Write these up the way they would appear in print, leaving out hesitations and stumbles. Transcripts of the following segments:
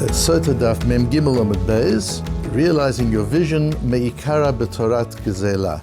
Sota Daf Mem Gimel Amud Beis, realizing your vision, מעיקרא בתורת גזילה.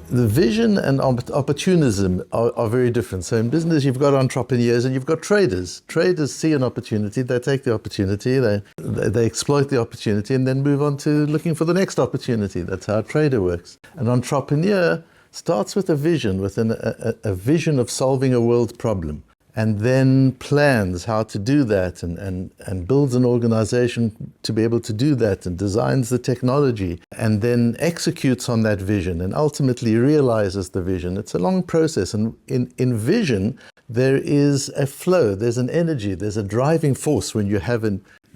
The vision and opportunism are very different. So in business, you've got entrepreneurs and you've got traders. Traders see an opportunity, they take the opportunity, they exploit the opportunity and then move on to looking for the next opportunity. That's how a trader works. An entrepreneur starts with a vision, with a vision of solving a world problem, and then plans how to do that and builds an organization to be able to do that and designs the technology and then executes on that vision and ultimately realizes the vision. It's a long process, and in vision there is a flow, there's an energy, there's a driving force when you have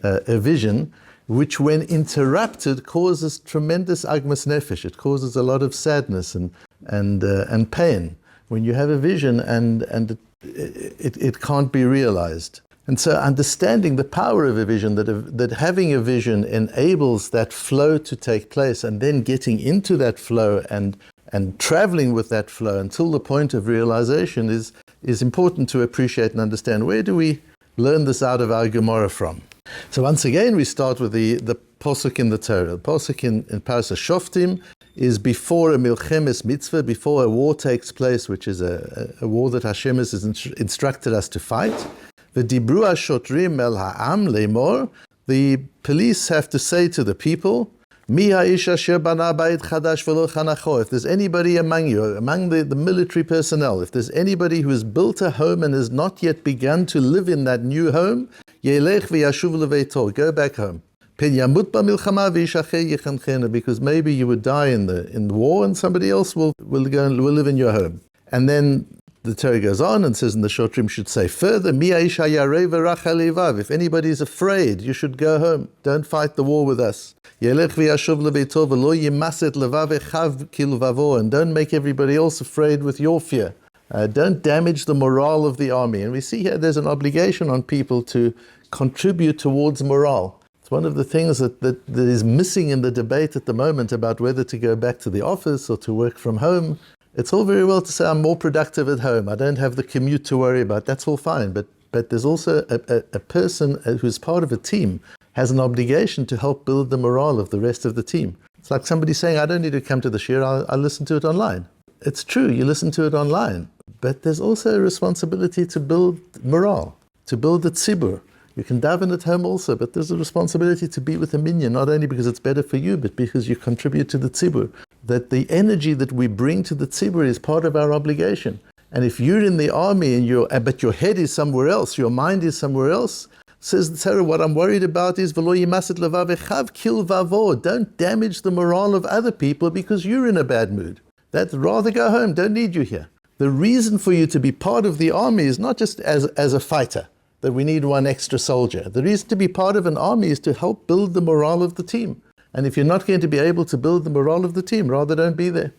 a vision, which when interrupted causes tremendous agmas nefesh. It causes a lot of sadness and pain when you have a vision and it can't be realized. And so understanding the power of a vision, that having a vision enables that flow to take place, and then getting into that flow and traveling with that flow until the point of realization is important to appreciate and understand. Where do we learn this out of our Gemara from? So once again, we start with the posuk in the Torah. The posuk in Parashat Shoftim is before a milchemes mitzvah, before a war takes place, which is a war that Hashem has instructed us to fight. V'dibru hashotrim el ha'am leimor, the police have to say to the people, Mi ha'ish asher bana bayit chadash v'lo chanacho. If there's anybody among you, among the military personnel, if there's anybody who has built a home and has not yet begun to live in that new home, yelech v'yashuv leveito, go back home. Because maybe you would die in the war and somebody else will go and will live in your home. And then the Torah goes on and says, and the Shotrim should say further, if anybody is afraid, you should go home. Don't fight the war with us. And don't make everybody else afraid with your fear. Don't damage the morale of the army. And we see here there's an obligation on people to contribute towards morale. One of the things that is missing in the debate at the moment about whether to go back to the office or to work from home. It's all very well to say I'm more productive at home, I don't have the commute to worry about, that's all fine, but there's also a person who's part of a team has an obligation to help build the morale of the rest of the team. It's like somebody saying, I don't need to come to the shiur, I'll listen to it online. It's true, you listen to it online, but there's also a responsibility to build morale, to build the tzibur. You can daven at home also, but there's a responsibility to be with a minyan, not only because it's better for you, but because you contribute to the tzibur. That the energy that we bring to the tzibur is part of our obligation. And if you're in the army but your head is somewhere else, your mind is somewhere else, says the Torah, what I'm worried about is v'lo yimaset levavechav kil vavo. Don't damage the morale of other people because you're in a bad mood. Rather go home, don't need you here. The reason for you to be part of the army is not just as a fighter, that we need one extra soldier. The reason to be part of an army is to help build the morale of the team. And if you're not going to be able to build the morale of the team, rather don't be there.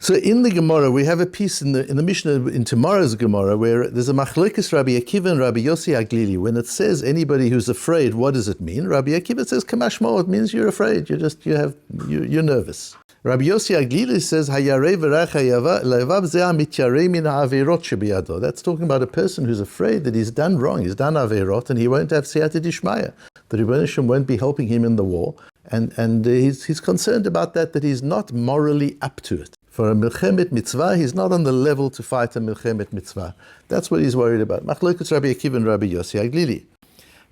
So in the Gemara, we have a piece in the Mishnah, in tomorrow's Gemara, where there's a machlokes Rabbi Akiva and Rabbi Yossi Aglili. When it says anybody who's afraid, what does it mean? Rabbi Akiva says kamashmo, it means you're afraid, you're nervous. Rabbi Yossi Aglili says, that's talking about a person who's afraid that he's done wrong, he's done averot, and he won't have siyata dishmaya. The Rebbeinu Shem won't be helping him in the war, and he's concerned about that he's not morally up to it. For a milchemet mitzvah, he's not on the level to fight a milchemet mitzvah. That's what he's worried about. Machlokes Rabbi Akiva and Rabbi Yossi Aglili.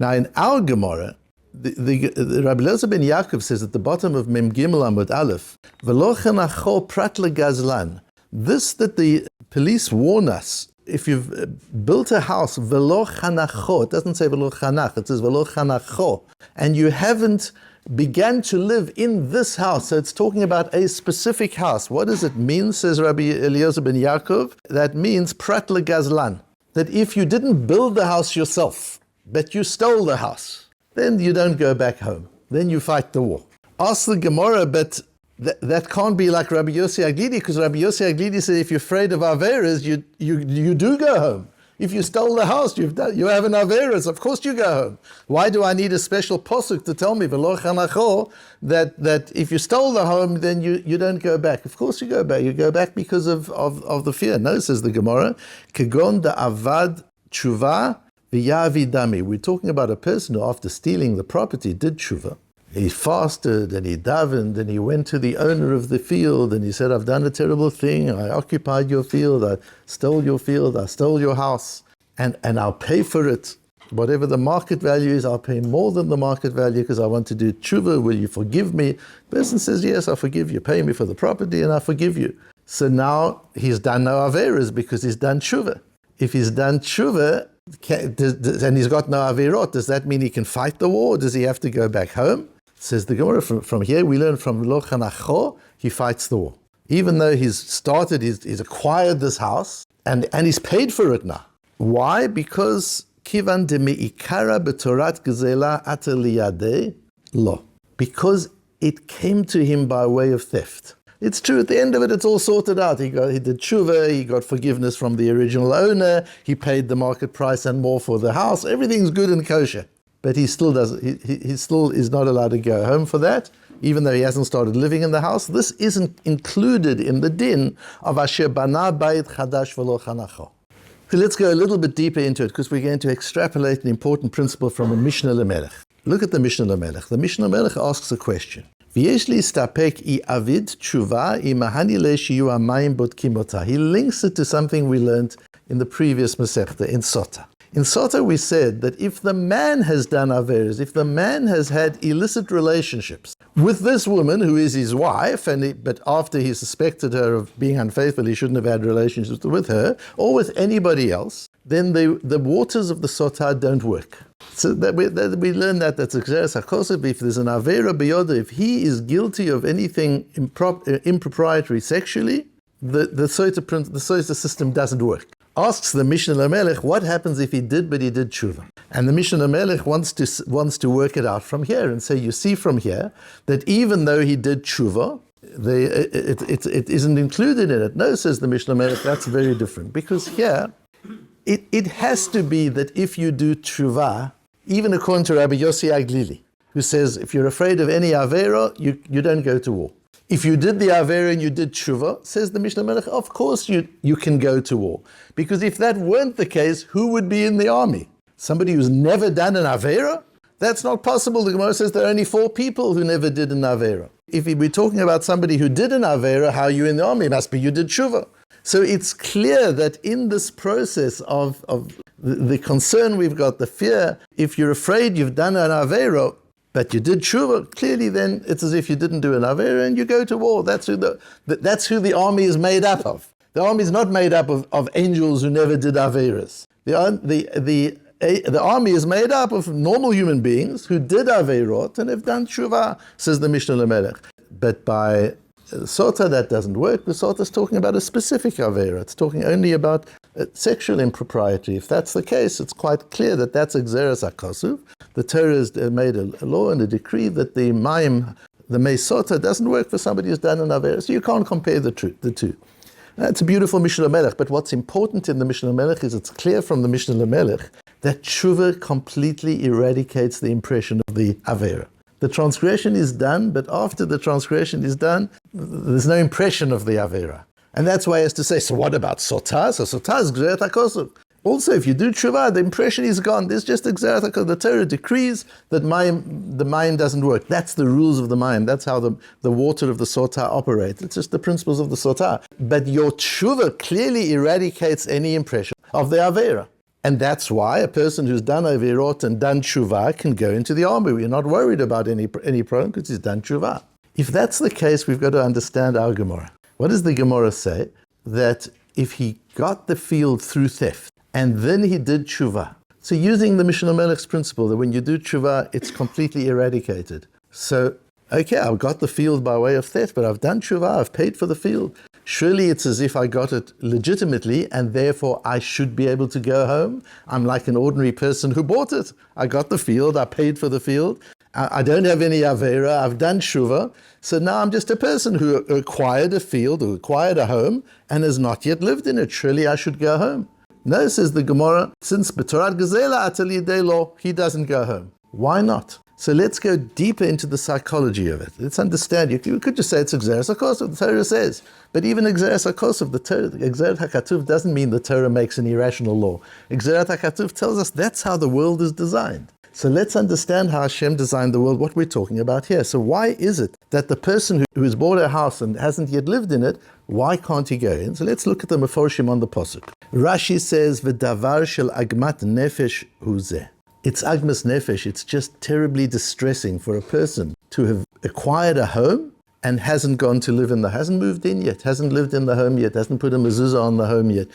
Now in our Gemara, the Rabbi Lapin ben Yaakov says at the bottom of Mem Gimel Amud Aleph, V'lo chanacho prat legazlan. This that the police warn us, if you've built a house, v'lo chanacho, it doesn't say v'lo chanach, it says v'lo chanacho, and you haven't began to live in this house, so it's talking about a specific house. What does it mean, says Rabbi Eliezer ben Yaakov? That means prat legazlan, that if you didn't build the house yourself, but you stole the house, then you don't go back home. Then you fight the war. Ask the Gemara, but that can't be like Rabbi Yossi Aglili, because Rabbi Yossi Aglili said if you're afraid of averas, you do go home. If you stole the house, you have an averas, of course you go home. Why do I need a special posuk to tell me v'lo chanacho that if you stole the home, then you don't go back? Of course you go back. You go back because of the fear. No, says the Gemara, kegon da avad tshuva V'yavi dami. We're talking about a person who, after stealing the property, did tshuva. He fasted and he davened and he went to the owner of the field and he said, I've done a terrible thing. I occupied your field. I stole your field. I stole your house. And I'll pay for it. Whatever the market value is, I'll pay more than the market value because I want to do tshuva. Will you forgive me? The person says, yes, I forgive you. Pay me for the property and I forgive you. So now he's done no averas because he's done tshuva. If he's done tshuva and he's got no averot, does that mean he can fight the war? Does he have to go back home? Says the Gemara, from here we learn from lo chanacho, he fights the war. Even though he's acquired this house and he's paid for it now. Why? Because kivan de meikara betorat gazela ataliyade lo. Because it came to him by way of theft. It's true, at the end of it, it's all sorted out. He did tshuva, he got forgiveness from the original owner, he paid the market price and more for the house. Everything's good and kosher. But he still he still is not allowed to go home for that, even though he hasn't started living in the house. This isn't included in the din of asher bana bayit chadash v'lo chanacho. So let's go a little bit deeper into it, because we're going to extrapolate an important principle from a Mishnah Lemelech. Look at the Mishnah Lemelech. The Mishnah Lemelech asks a question. V'yesh li stapek I avid tshuva I mahani le shiu hamayim bodkim ota. He links it to something we learned in the previous Masechta in Sota. In Sota we said that if the man has done averes, if the man has had illicit relationships with this woman who is his wife, but after he suspected her of being unfaithful, he shouldn't have had relationships with her, or with anybody else, then the waters of the Sota don't work. So that we learn that's exeres hakosov. If there's an avera biyoda, if he is guilty of anything improprietary sexually, the Sota system doesn't work. Asks the Mishnah Lamelech, what happens if he did, but he did tshuva? And the Mishnah Lamelech wants to work it out from here and say, you see from here that even though he did tshuva, it isn't included in it. No, says the Mishnah Lamelech, that's very different. Because here, it has to be that if you do tshuva, even according to Rabbi Yossi Aglili, who says, if you're afraid of any avera, you don't go to war. If you did the avera and you did tshuva, says the Mishnah Melech, of course you can go to war. Because if that weren't the case, who would be in the army? Somebody who's never done an avera? That's not possible. The Gemara says there are only 4 people who never did an avera. If we're talking about somebody who did an avera, how are you in the army? It must be you did tshuva. So it's clear that in this process of the concern we've got, the fear, if you're afraid you've done an avera, but you did tshuva, clearly then it's as if you didn't do an avera and you go to war. That's who the army is made up of. The army is not made up of angels who never did averas. The army is made up of normal human beings who did averot and have done tshuva, says the Mishnah Lamelech. But by Sota that doesn't work. The Sota is talking about a specific avera. It's talking only about sexual impropriety. If that's the case, it's quite clear that that's exeres hakasuv. The Torah has made a law and a decree that the Mayim, the Mei Sota, doesn't work for somebody who's done an avera. So you can't compare the two. It's a beautiful Mishnah Melech, but what's important in the Mishnah Melech is it's clear from the Mishnah Melech that tshuva completely eradicates the impression of the avera. The transgression is done, but after the transgression is done, there's no impression of the avera. And that's why he has to say, so what about Sota? So Sota is Gzeret HaKosov. Also, if you do tshuva, the impression is gone. There's just a Gzeret HaKosov. The Torah decrees that the Mayim doesn't work. That's the rules of the Mayim. That's how the water of the Sota operates. It's just the principles of the Sota. But your tshuva clearly eradicates any impression of the avera. And that's why a person who's done averot and done tshuva can go into the army. We're not worried about any problem because he's done tshuva. If that's the case, we've got to understand our Gemara. What does the Gemara say? That if he got the field through theft and then he did tshuva, so using the Mishnah Melech's principle that when you do tshuva, it's completely eradicated. So, okay, I've got the field by way of theft, but I've done tshuva, I've paid for the field. Surely it's as if I got it legitimately and therefore I should be able to go home. I'm like an ordinary person who bought it. I got the field, I paid for the field. I don't have any avera, I've done tshuva. So now I'm just a person who acquired a field, who acquired a home and has not yet lived in it. Surely I should go home. No, says the Gemara, since betorat gazela atal yidei lo, he doesn't go home. Why not? So let's go deeper into the psychology of it. Let's understand. You could just say it's Gzeras HaKosov, the Torah says. But even Gzeras HaKosov, the Torah, Gzerat HaKatuv doesn't mean the Torah makes an irrational law. Gzerat HaKatuv tells us that's how the world is designed. So let's understand how Hashem designed the world, what we're talking about here. So why is it that the person who has bought a house and hasn't yet lived in it, why can't he go in? So let's look at the Meforshim on the Pasuk. Rashi says, V'davar shel agmat nefesh hu zeh. It's agmas nefesh. It's just terribly distressing for a person to have acquired a home and hasn't gone to live in hasn't moved in yet, hasn't lived in the home yet, hasn't put a mezuzah on the home yet.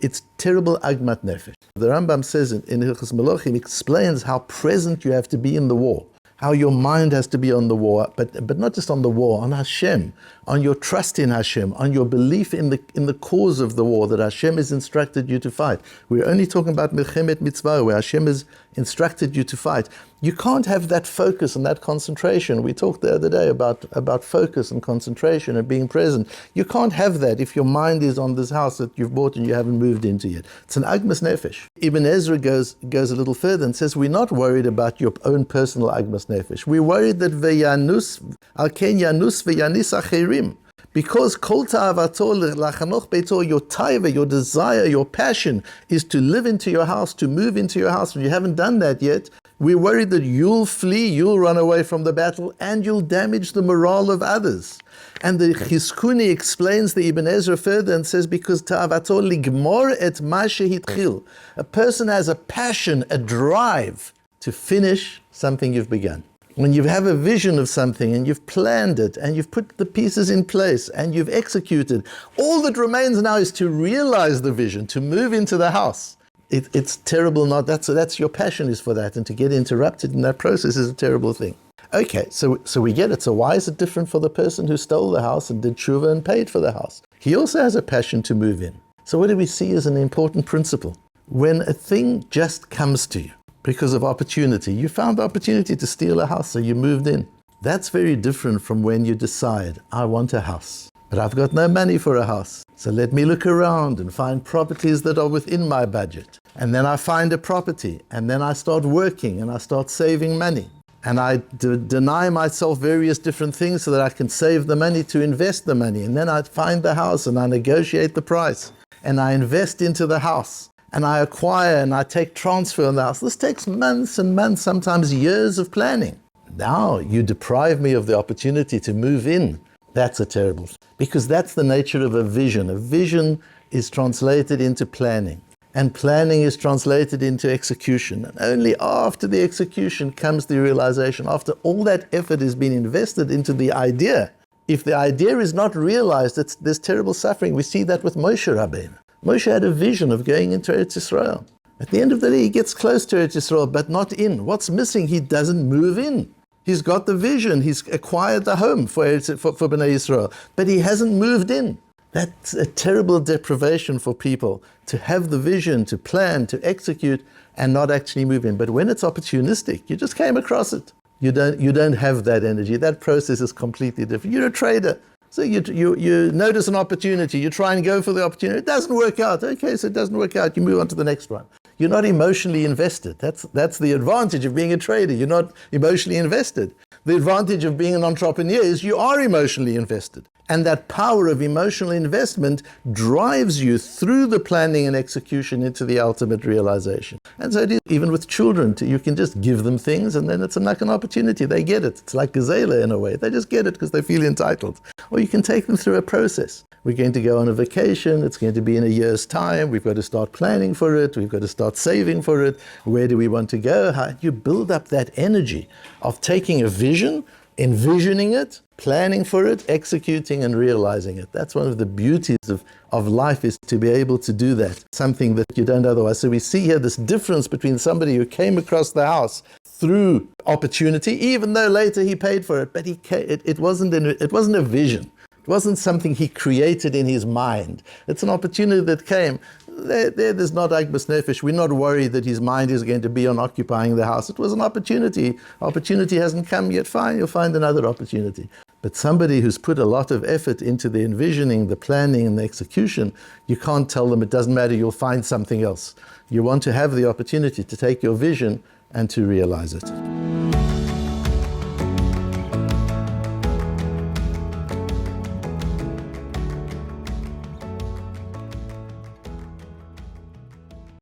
It's terrible agmat nefesh. The Rambam says in Hilchos Melachim, explains how present you have to be in the war, how your mind has to be on the war, but not just on the war, on Hashem, on your trust in Hashem, on your belief in the cause of the war that Hashem has instructed you to fight. We're only talking about Milchemet Mitzvah, where Hashem has instructed you to fight. You can't have that focus and that concentration. We talked the other day about focus and concentration and being present. You can't have that if your mind is on this house that you've bought and you haven't moved into yet. It's an agmas nefesh. Ibn Ezra goes a little further and says, we're not worried about your own personal agmas nefesh. We're worried that veyanus al ken yanus veyanis acherim. Because kol ta'avato lachanoch beito, your taiva, your desire, your passion is to live into your house, to move into your house. When you haven't done that yet, we're worried that you'll flee, you'll run away from the battle, and you'll damage the morale of others. And the Chizkuni explains the Ibn Ezra further and says, because ta'avato ligmor et ma shehitchil. A person has a passion, a drive to finish something you've begun. When you have a vision of something and you've planned it and you've put the pieces in place and you've executed, all that remains now is to realize the vision, to move into the house. It's terrible not, that's your passion is for that, and to get interrupted in that process is a terrible thing. Okay, so we get it. So why is it different for the person who stole the house and did tshuva and paid for the house? He also has a passion to move in. So what do we see as an important principle? When a thing just comes to you, because of opportunity. You found the opportunity to steal a house, so you moved in. That's very different from when you decide, I want a house, but I've got no money for a house. So let me look around and find properties that are within my budget. And then I find a property, and then I start working, and I start saving money. And I deny myself various different things so that I can save the money to invest the money. And then I find the house, and I negotiate the price, and I invest into the house. And I acquire and I take transfer on the house. This takes months and months, sometimes years of planning. Now you deprive me of the opportunity to move in. That's a terrible thing. Because that's the nature of a vision. A vision is translated into planning. And planning is translated into execution. And only after the execution comes the realization. After all that effort has been invested into the idea. If the idea is not realized, there's terrible suffering. We see that with Moshe Rabbeinu. Moshe had a vision of going into Eretz Yisrael. At the end of the day, he gets close to Eretz Yisrael, but not in. What's missing? He doesn't move in. He's got the vision. He's acquired the home for Bnei Yisrael, but he hasn't moved in. That's a terrible deprivation for people, to have the vision, to plan, to execute, and not actually move in. But when it's opportunistic, you just came across it. You don't have that energy. That process is completely different. You're a trader. So you notice an opportunity, you try and go for the opportunity, it doesn't work out. Okay, so it doesn't work out, you move on to the next one. You're not emotionally invested. That's the advantage of being a trader. You're not emotionally invested. The advantage of being an entrepreneur is you are emotionally invested. And that power of emotional investment drives you through the planning and execution into the ultimate realization. And so it is even with children. You can just give them things and then it's like an opportunity. They get it. It's like Gazela in a way. They just get it because they feel entitled. Or you can take them through a process. We're going to go on a vacation. It's going to be in a year's time. We've got to start planning for it. We've got to start saving for it. Where do we want to go? How you build up that energy of taking a vision, envisioning it, planning for it, executing and realizing it. That's one of the beauties of life, is to be able to do that, something that you don't otherwise. So we see here this difference between somebody who came across the house through opportunity, even though later he paid for it, but it wasn't a vision. It wasn't something he created in his mind. It's an opportunity that came. There's not agmas nefesh. We're not worried that his mind is going to be on occupying the house. It was an opportunity. Opportunity hasn't come yet. Fine, you'll find another opportunity. But somebody who's put a lot of effort into the envisioning, the planning, and the execution, you can't tell them it doesn't matter, you'll find something else. You want to have the opportunity to take your vision and to realize it.